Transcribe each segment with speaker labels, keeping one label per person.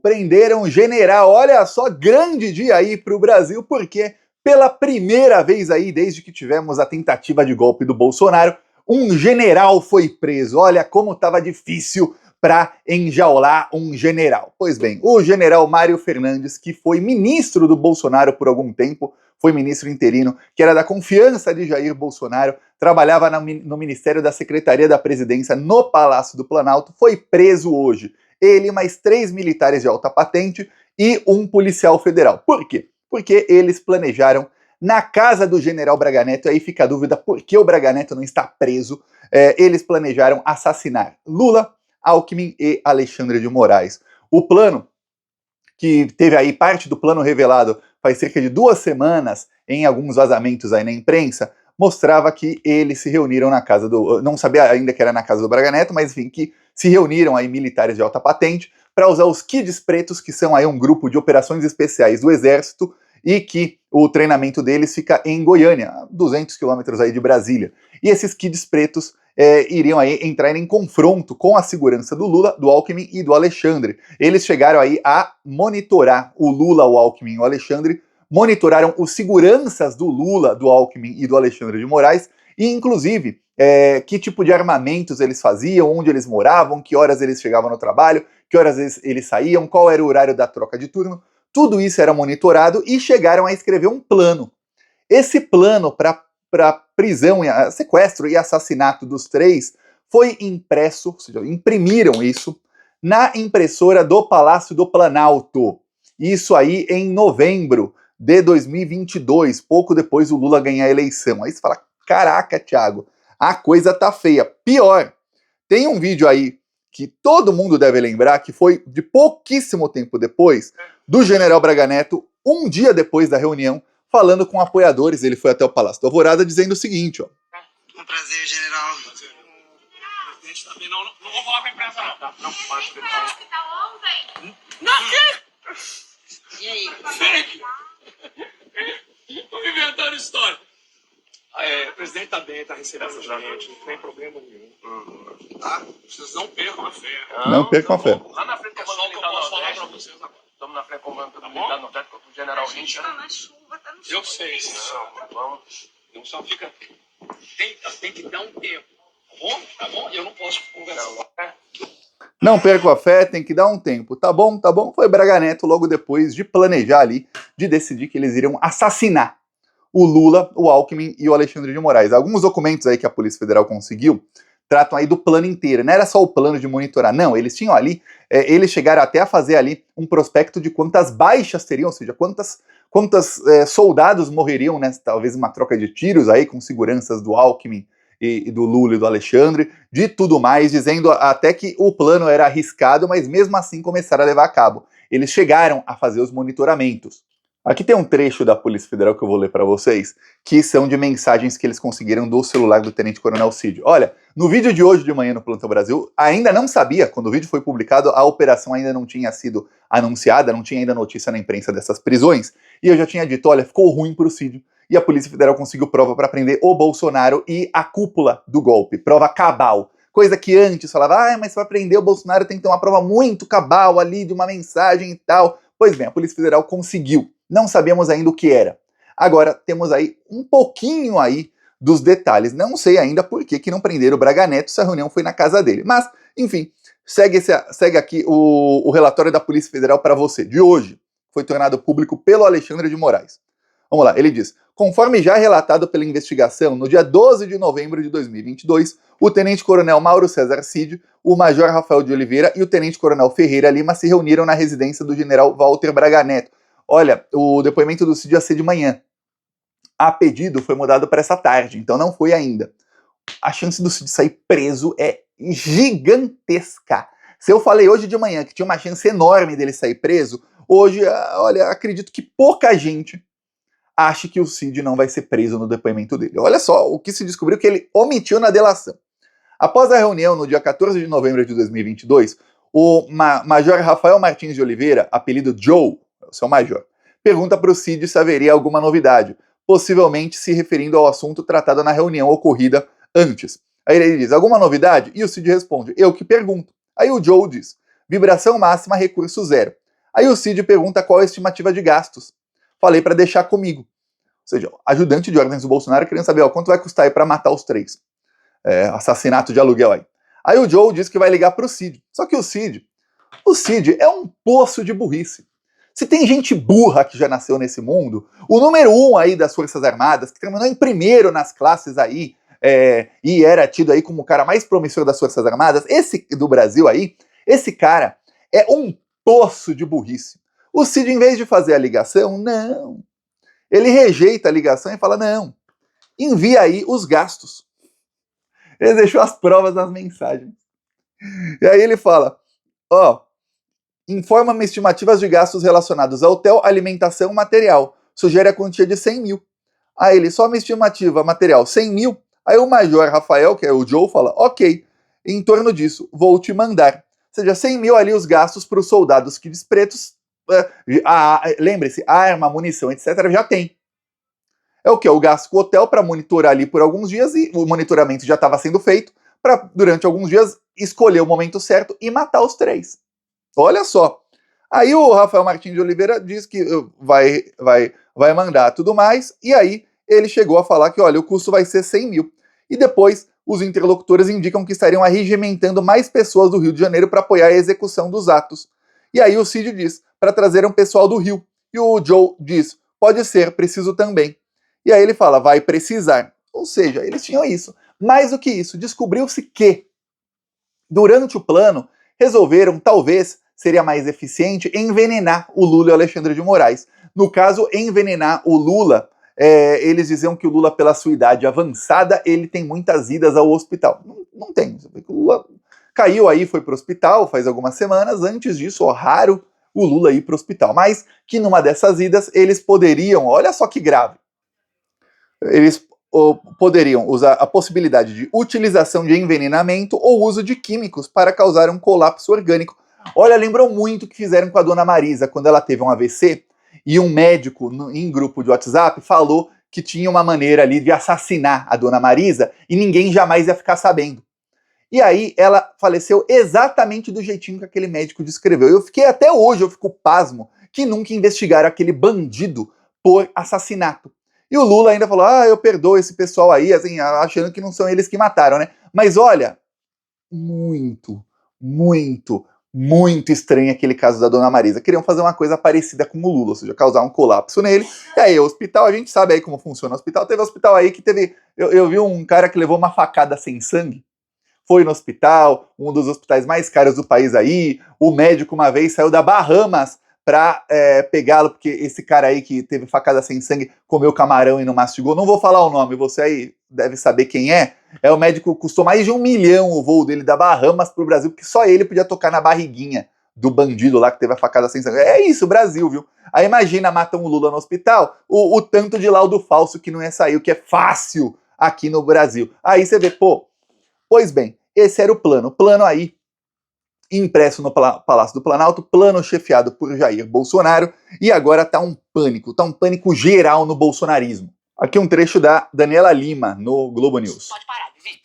Speaker 1: Prenderam o general. Olha só, grande dia aí para o Brasil, porque pela primeira vez aí, desde que tivemos a tentativa de golpe do Bolsonaro, um general foi preso. Olha como estava difícil para enjaular um general. Pois bem, o general Mário Fernandes, que foi ministro do Bolsonaro por algum tempo, foi ministro interino, que era da confiança de Jair Bolsonaro, trabalhava no Ministério da Secretaria da Presidência no Palácio do Planalto, foi preso hoje. Ele, mais 3 militares de alta patente e um policial federal. Por quê? Porque eles planejaram na casa do general Braga Neto, aí fica a dúvida por que o Braga Neto não está preso. Eles planejaram assassinar Lula, Alckmin e Alexandre de Moraes. O plano, que teve aí parte do plano revelado faz cerca de 2 semanas em alguns vazamentos aí na imprensa, mostrava que eles se reuniram na casa do... Não sabia ainda que era na casa do Braga Neto, mas enfim, que se reuniram aí militares de alta patente para usar os Kids Pretos, que são aí um grupo de operações especiais do Exército, e que o treinamento deles fica em Goiânia, a 200 quilômetros aí de Brasília. E esses Kids Pretos iriam aí entrar em confronto com a segurança do Lula, do Alckmin e do Alexandre. Eles chegaram aí a monitorar o Lula, o Alckmin e o Alexandre, monitoraram os seguranças do Lula, do Alckmin e do Alexandre de Moraes, e inclusive que tipo de armamentos eles faziam, onde eles moravam, que horas eles chegavam no trabalho, que horas eles saíam, qual era o horário da troca de turno. Tudo isso era monitorado e chegaram a escrever um plano. Esse plano para prisão, sequestro e assassinato dos 3 foi impresso, ou seja, imprimiram isso na impressora do Palácio do Planalto. Isso aí em novembro de 2022, pouco depois do Lula ganhar a eleição. Aí você fala, caraca, Thiago, a coisa tá feia. Pior, tem um vídeo aí que todo mundo deve lembrar, que foi de pouquíssimo tempo depois, do general Braga Neto, um dia depois da reunião, falando com apoiadores. Ele foi até o Palácio da Alvorada dizendo o seguinte, ó.
Speaker 2: Um prazer, general. Não vou falar com a imprensa, não. Não pode. Você foi ao hospital ontem? Não, que? E aí? Fake. Tô inventando história. O presidente tá bem, tá recebendo a gente, não tem problema nenhum. Tá? Vocês não percam a fé.
Speaker 1: Não percam a fé.
Speaker 2: Lá na frente, é só o que eu posso falar pra vocês agora. Estamos na frente comando do militar no Nordeste contra o general Richard. A gente tá na chuva, tá no chuva. Eu sei, vamos. Não só fica... Tem que dar um tempo. Tá bom? Eu não posso conversar.
Speaker 1: Não percam a fé, tem que dar um tempo. Tá bom? Foi Braga Neto logo depois de planejar ali, de decidir que eles iriam assassinar o Lula, o Alckmin e o Alexandre de Moraes. Alguns documentos aí que a Polícia Federal conseguiu tratam aí do plano inteiro. Não era só o plano de monitorar, não. Eles tinham ali, eles chegaram até a fazer ali um prospecto de quantas baixas teriam, ou seja, quantos soldados morreriam, né, talvez uma troca de tiros aí com seguranças do Alckmin e do Lula e do Alexandre, de tudo mais, dizendo até que o plano era arriscado, mas mesmo assim começaram a levar a cabo. Eles chegaram a fazer os monitoramentos. Aqui tem um trecho da Polícia Federal que eu vou ler para vocês, que são de mensagens que eles conseguiram do celular do Tenente Coronel Cid. Olha, no vídeo de hoje de manhã no Plantão Brasil, ainda não sabia, quando o vídeo foi publicado, a operação ainda não tinha sido anunciada, não tinha ainda notícia na imprensa dessas prisões, e eu já tinha dito, olha, ficou ruim pro Cid, e a Polícia Federal conseguiu prova para prender o Bolsonaro e a cúpula do golpe, prova cabal. Coisa que antes falava, mas para prender o Bolsonaro tem que ter uma prova muito cabal ali, de uma mensagem e tal. Pois bem, a Polícia Federal conseguiu. Não sabíamos ainda o que era. Agora temos aí um pouquinho aí dos detalhes. Não sei ainda por que não prenderam o Braga Neto se a reunião foi na casa dele. Mas, enfim, segue aqui o relatório da Polícia Federal para você, de hoje. Foi tornado público pelo Alexandre de Moraes. Vamos lá, ele diz: conforme já relatado pela investigação, no dia 12 de novembro de 2022, o Tenente-Coronel Mauro César Cid, o Major Rafael de Oliveira e o Tenente-Coronel Ferreira Lima se reuniram na residência do General Walter Braga Neto. Olha, o depoimento do Cid ia ser de manhã. A pedido foi mudado para essa tarde, então não foi ainda. A chance do Cid sair preso é gigantesca. Se eu falei hoje de manhã que tinha uma chance enorme dele sair preso, hoje, olha, acredito que pouca gente acha que o Cid não vai ser preso no depoimento dele. Olha só o que se descobriu que ele omitiu na delação. Após a reunião, no dia 14 de novembro de 2022, o Major Rafael Martins de Oliveira, apelido Joe, o seu major, pergunta para o Cid se haveria alguma novidade, possivelmente se referindo ao assunto tratado na reunião ocorrida antes. Aí ele diz, alguma novidade? E o Cid responde, eu que pergunto. Aí o Joe diz, Vibração máxima, recurso zero. Aí o Cid pergunta qual é a estimativa de gastos. Falei para deixar comigo. Ou seja, ajudante de ordens do Bolsonaro querendo saber quanto vai custar aí para matar os três. Assassinato de aluguel aí. Aí o Joe diz que vai ligar pro Cid. Só que o Cid é um poço de burrice. Se tem gente burra que já nasceu nesse mundo, o número 1 aí das Forças Armadas, que terminou em primeiro nas classes aí, e era tido aí como o cara mais promissor das Forças Armadas, esse do Brasil aí, esse cara é um poço de burrice. O Cid, em vez de fazer a ligação, não. Ele rejeita a ligação e fala, não, envia aí os gastos. Ele deixou as provas nas mensagens. E aí ele fala, informa-me estimativas de gastos relacionados a hotel, alimentação, material. Sugere a quantia de 100 mil. Aí ele, só uma estimativa material, 100 mil. Aí o major Rafael, que é o Joe, fala, ok, em torno disso, vou te mandar. Ou seja, 100 mil ali os gastos para os soldados que despretos, lembre-se, arma, munição, etc. já tem. É o que? O gasto com o hotel para monitorar ali por alguns dias, e o monitoramento já estava sendo feito, para durante alguns dias escolher o momento certo e matar os três. Olha só. Aí o Rafael Martins de Oliveira diz que vai mandar tudo mais, e aí ele chegou a falar que, olha, o custo vai ser 100 mil. E depois os interlocutores indicam que estariam arregimentando mais pessoas do Rio de Janeiro para apoiar a execução dos atos. E aí o Cid diz, para trazer um pessoal do Rio. E o Joe diz, pode ser, preciso também. E aí ele fala, vai precisar. Ou seja, eles tinham isso. Mais do que isso, descobriu-se que, durante o plano, resolveram, talvez, seria mais eficiente, envenenar o Lula e o Alexandre de Moraes. No caso, envenenar o Lula, eles diziam que o Lula, pela sua idade avançada, ele tem muitas idas ao hospital. Não tem. O Lula caiu aí, foi para o hospital faz algumas semanas. Antes disso, raro o Lula ir para o hospital. Mas que numa dessas idas, eles poderiam, olha só que grave, eles poderiam usar a possibilidade de utilização de envenenamento ou uso de químicos para causar um colapso orgânico. Olha, lembrou muito o que fizeram com a dona Marisa, quando ela teve um AVC, e um médico em grupo de WhatsApp falou que tinha uma maneira ali de assassinar a dona Marisa e ninguém jamais ia ficar sabendo. E aí ela faleceu exatamente do jeitinho que aquele médico descreveu. Eu fiquei até hoje, eu fico pasmo, que nunca investigaram aquele bandido por assassinato. E o Lula ainda falou, eu perdoo esse pessoal aí, assim, achando que não são eles que mataram, né? Mas olha, muito estranho aquele caso da dona Marisa. Queriam fazer uma coisa parecida com o Lula, ou seja, causar um colapso nele. E aí o hospital, a gente sabe aí como funciona o hospital. Teve hospital aí que teve... Eu vi um cara que levou uma facada sem sangue, foi no hospital, um dos hospitais mais caros do país aí. O médico uma vez saiu da Bahamas pra pegá-lo, porque esse cara aí que teve facada sem sangue comeu camarão e não mastigou. Não vou falar o nome, você aí deve saber quem é. É o médico que custou mais de 1 milhão o voo dele da Bahamas pro Brasil, porque só ele podia tocar na barriguinha do bandido lá que teve a facada sem sangue. É isso, Brasil, viu? Aí imagina, matam o Lula no hospital, o tanto de laudo falso que não ia sair, o que é fácil aqui no Brasil. Aí você vê, pois bem, esse era o plano. O plano aí, impresso no Palácio do Planalto, plano chefiado por Jair Bolsonaro, e agora tá um pânico geral no bolsonarismo. Aqui um trecho da Daniela Lima, no Globo News.
Speaker 3: Pode parar, Vivi.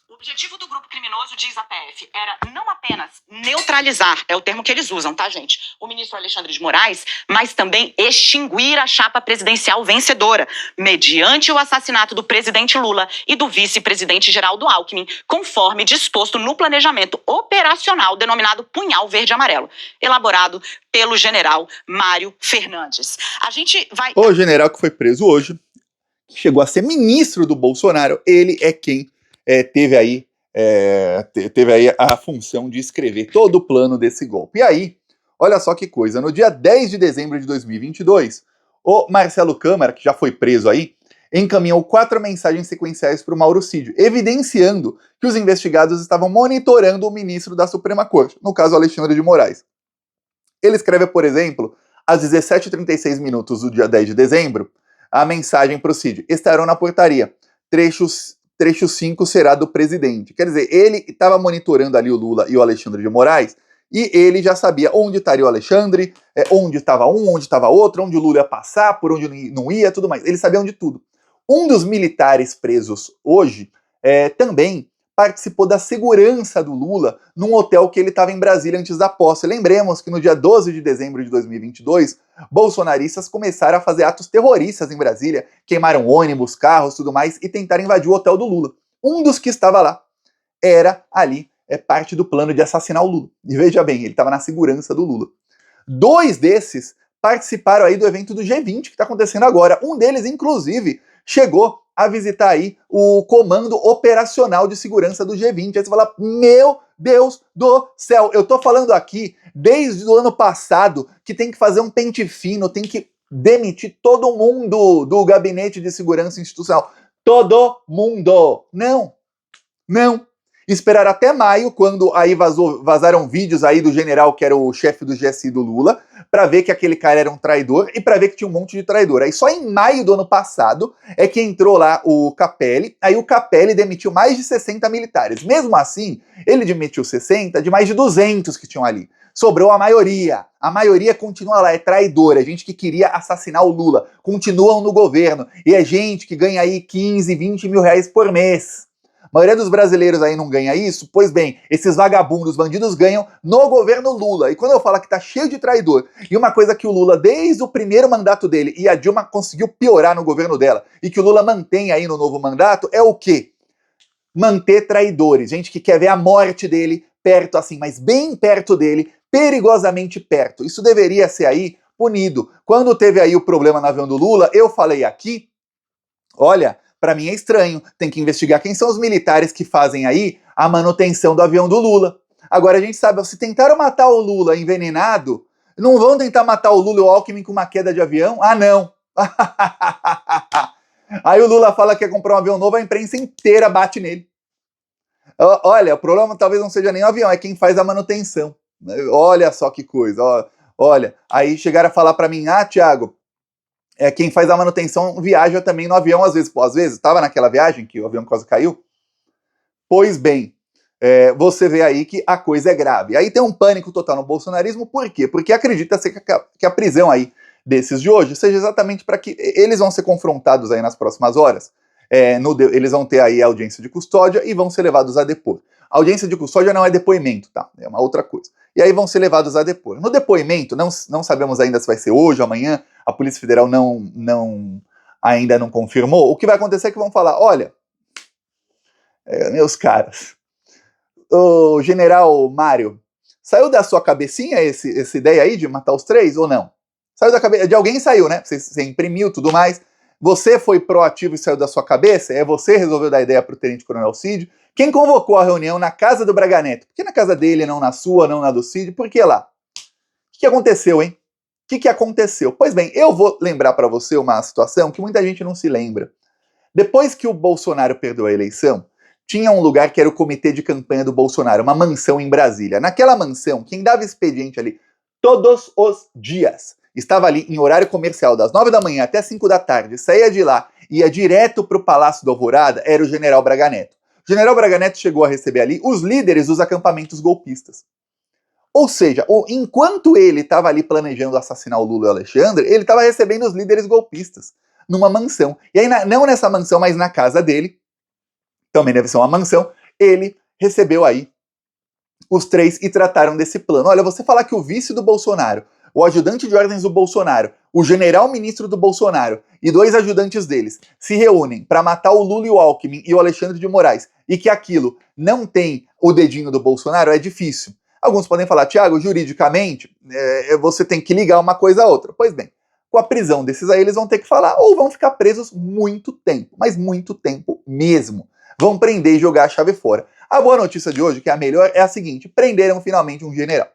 Speaker 3: O objetivo do grupo criminoso, diz a PF, era não apenas neutralizar, é o termo que eles usam, tá, gente? O ministro Alexandre de Moraes, mas também extinguir a chapa presidencial vencedora, mediante o assassinato do presidente Lula e do vice-presidente Geraldo Alckmin, conforme disposto no planejamento operacional denominado Punhal Verde e Amarelo, elaborado pelo general Mário Fernandes. A gente vai...
Speaker 1: O general que foi preso hoje, que chegou a ser ministro do Bolsonaro, ele é quem teve aí a função de escrever todo o plano desse golpe. E aí, olha só que coisa, no dia 10 de dezembro de 2022, o Marcelo Câmara, que já foi preso aí, encaminhou 4 mensagens sequenciais para o Mauro Cid, evidenciando que os investigados estavam monitorando o ministro da Suprema Corte, no caso Alexandre de Moraes. Ele escreve, por exemplo, às 17h36 do dia 10 de dezembro, a mensagem para o Cid: estarão na portaria, trecho 5 será do presidente. Quer dizer, ele estava monitorando ali o Lula e o Alexandre de Moraes, e ele já sabia onde estaria o Alexandre, onde estava um, onde estava outro, onde o Lula ia passar, por onde não ia, tudo mais. Ele sabia onde tudo. Um dos militares presos hoje também participou da segurança do Lula num hotel que ele estava em Brasília antes da posse. Lembremos que no dia 12 de dezembro de 2022, bolsonaristas começaram a fazer atos terroristas em Brasília, queimaram ônibus, carros, tudo mais, e tentaram invadir o hotel do Lula. Um dos que estava lá era ali, parte do plano de assassinar o Lula. E veja bem, ele estava na segurança do Lula. 2 desses participaram aí do evento do G20 que está acontecendo agora. Um deles, inclusive, chegou a visitar aí o comando operacional de segurança do G20. Aí você fala, meu Deus do céu, eu tô falando aqui desde o ano passado que tem que fazer um pente fino, tem que demitir todo mundo do gabinete de segurança institucional. Todo mundo. Não. Esperar até maio, quando aí vazaram vídeos aí do general que era o chefe do GSI do Lula, para ver que aquele cara era um traidor e para ver que tinha um monte de traidor. Aí só em maio do ano passado é que entrou lá o Capelli, aí o Capelli demitiu mais de 60 militares. Mesmo assim, ele demitiu 60 de mais de 200 que tinham ali. Sobrou a maioria. A maioria continua lá, é traidora, é gente que queria assassinar o Lula, continuam no governo, e é gente que ganha aí 15, 20 mil reais por mês. A maioria dos brasileiros aí não ganha isso? Pois bem, esses vagabundos, bandidos ganham no governo Lula. E quando eu falo que tá cheio de traidor, e uma coisa que o Lula, desde o primeiro mandato dele, e a Dilma conseguiu piorar no governo dela, e que o Lula mantém aí no novo mandato, é o quê? Manter traidores. Gente que quer ver a morte dele perto assim, mas bem perto dele, perigosamente perto. Isso deveria ser aí punido. Quando teve aí o problema no avião do Lula, eu falei aqui, olha, para mim é estranho, tem que investigar quem são os militares que fazem aí a manutenção do avião do Lula. Agora a gente sabe, se tentaram matar o Lula envenenado, não vão tentar matar o Lula e o Alckmin com uma queda de avião? Ah, não! Aí o Lula fala que quer comprar um avião novo, a imprensa inteira bate nele. Olha, o problema talvez não seja nem o avião, é quem faz a manutenção. Olha só que coisa, olha. Aí chegaram a falar para mim, Thiago, quem faz a manutenção viaja também no avião às vezes. Pô, às vezes, estava naquela viagem que o avião quase caiu? Pois bem, você vê aí que a coisa é grave. Aí tem um pânico total no bolsonarismo, por quê? Porque acredita-se que a prisão aí desses de hoje seja exatamente para que eles vão ser confrontados aí nas próximas horas. Eles vão ter aí a audiência de custódia e vão ser levados a depor. A audiência de custódia não é depoimento, tá? É uma outra coisa. E aí vão ser levados a depor. No depoimento, não sabemos ainda se vai ser hoje ou amanhã, a Polícia Federal ainda não confirmou. O que vai acontecer é que vão falar, olha, meus caras, o general Mário, saiu da sua cabecinha essa ideia aí de matar os 3 ou não? Saiu da cabeça de alguém, saiu, né? Você imprimiu tudo mais. Você foi proativo e saiu da sua cabeça? Você resolveu dar a ideia para o Tenente Coronel Cid? Quem convocou a reunião na casa do Braga Neto? Por que na casa dele, não na sua, não na do Cid? Por que lá? O que aconteceu, hein? O que aconteceu? Pois bem, eu vou lembrar para você uma situação que muita gente não se lembra. Depois que o Bolsonaro perdeu a eleição, tinha um lugar que era o comitê de campanha do Bolsonaro, uma mansão em Brasília. Naquela mansão, quem dava expediente ali todos os dias, estava ali em horário comercial, das 9 da manhã até 5 da tarde, saía de lá, ia direto para o Palácio do Alvorada, era o general Braga Neto. O general Braga Neto chegou a receber ali os líderes dos acampamentos golpistas. Ou seja, enquanto ele estava ali planejando assassinar o Lula e o Alexandre, ele estava recebendo os líderes golpistas numa mansão. E aí, não nessa mansão, mas na casa dele, também deve ser uma mansão, ele recebeu aí os 3 e trataram desse plano. Olha, você falar que o vice do Bolsonaro, o ajudante de ordens do Bolsonaro, o general-ministro do Bolsonaro e 2 ajudantes deles se reúnem para matar o Lula e o Alckmin e o Alexandre de Moraes e que aquilo não tem o dedinho do Bolsonaro, é difícil. Alguns podem falar, Thiago, juridicamente, você tem que ligar uma coisa a outra. Pois bem, com a prisão desses aí, eles vão ter que falar ou vão ficar presos muito tempo, mas muito tempo mesmo. Vão prender e jogar a chave fora. A boa notícia de hoje, que é a melhor, é a seguinte, prenderam finalmente um general.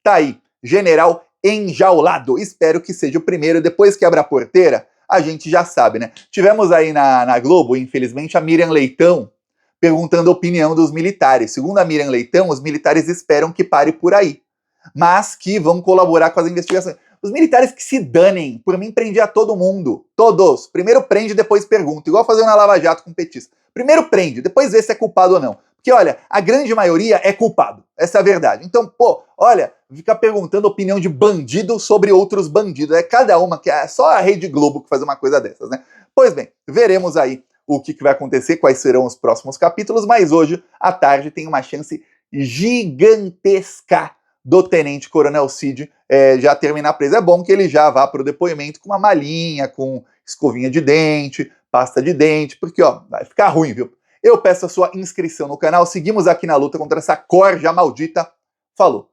Speaker 1: Tá aí, general enjaulado. Espero que seja o primeiro. Depois que abra a porteira, a gente já sabe, né? Tivemos aí na Globo, infelizmente, a Miriam Leitão perguntando a opinião dos militares. Segundo a Miriam Leitão, os militares esperam que pare por aí, mas que vão colaborar com as investigações. Os militares que se danem, por mim prendia todo mundo, todos. Primeiro prende, depois pergunta, igual fazer na Lava Jato com petista. Primeiro prende, depois vê se é culpado ou não. Porque, olha, a grande maioria é culpado. Essa é a verdade. Então, olha, ficar perguntando a opinião de bandido sobre outros bandidos. É cada uma, que é só a Rede Globo que faz uma coisa dessas, né? Pois bem, veremos aí o que vai acontecer, quais serão os próximos capítulos, mas hoje à tarde tem uma chance gigantesca do Tenente Coronel Cid já terminar preso. É bom que ele já vá para o depoimento com uma malinha, com escovinha de dente, pasta de dente, porque ó, vai ficar ruim, viu? Eu peço a sua inscrição no canal, seguimos aqui na luta contra essa corja maldita. Falou!